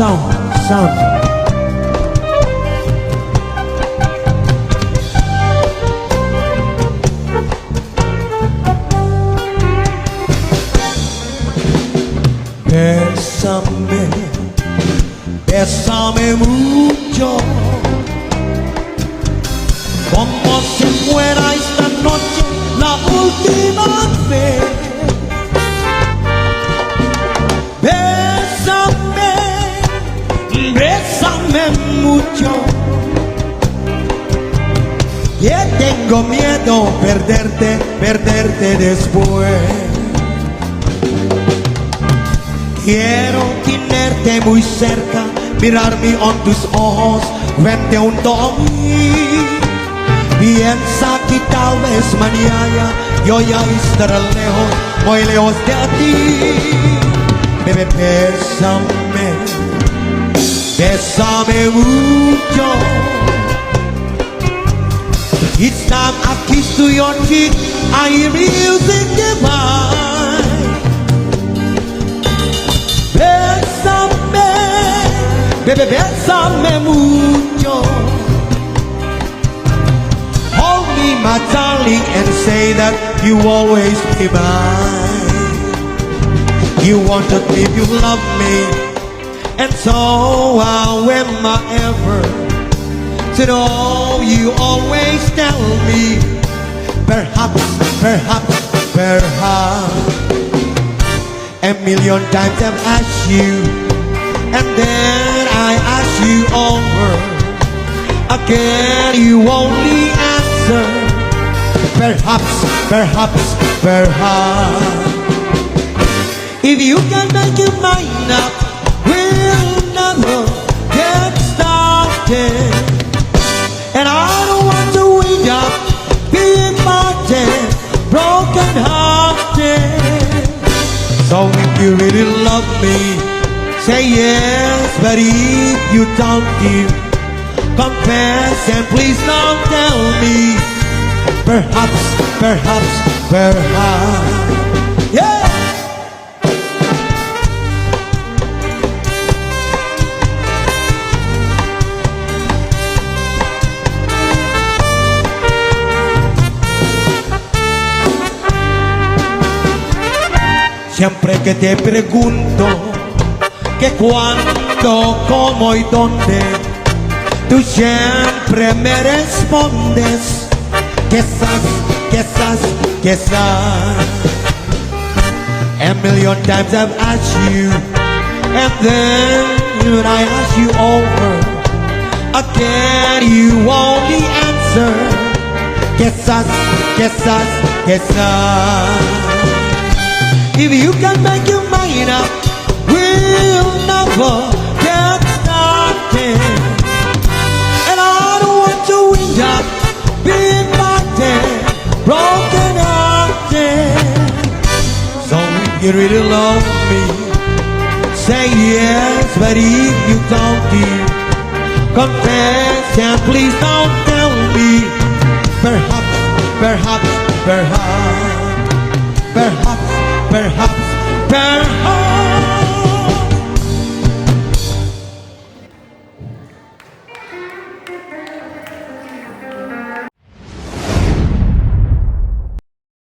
sound. Bésame, bésame mucho, como si fuera esta noche la última vez. Bésame, bésame mucho, que tengo miedo perderte después. Quiero tenerte muy cerca, mirarme en tus ojos, verte junto a mí. Piensa que tal vez mañana yo ya estaré lejos, muy lejos de ti. Bebé, bésame, bésame mucho. Each time I kiss to your cheek, I hear music divine. Bésame, bebé, bésame mucho. Hold me, my darling, and say that you always be mine. You wanted me, you love me, and so how am I ever to know? You always tell me, perhaps, perhaps, perhaps. A million times I've asked you, and then I ask you over again. You only answer, perhaps, perhaps, perhaps. If you can make your mind up, we'll never get started. And I don't want to wake up being parted, broken hearted. So if you really love me, say yes. But if you don't, confess and please don't tell me. Perhaps, perhaps, perhaps. Yeah. Siempre que te pregunto que cuándo, cómo y dónde, tú siempre me respondes quizás, quizás, quizás. A million times I've asked you, and then when I ask you over again, you only answer quizás, quizás, quizás. If you can make your mind up, we'll never get started. And I don't want to wind up being parted, broken hearted. So if you really love me, say yes. But if you don't, confess and please don't tell me. Perhaps, perhaps, perhaps.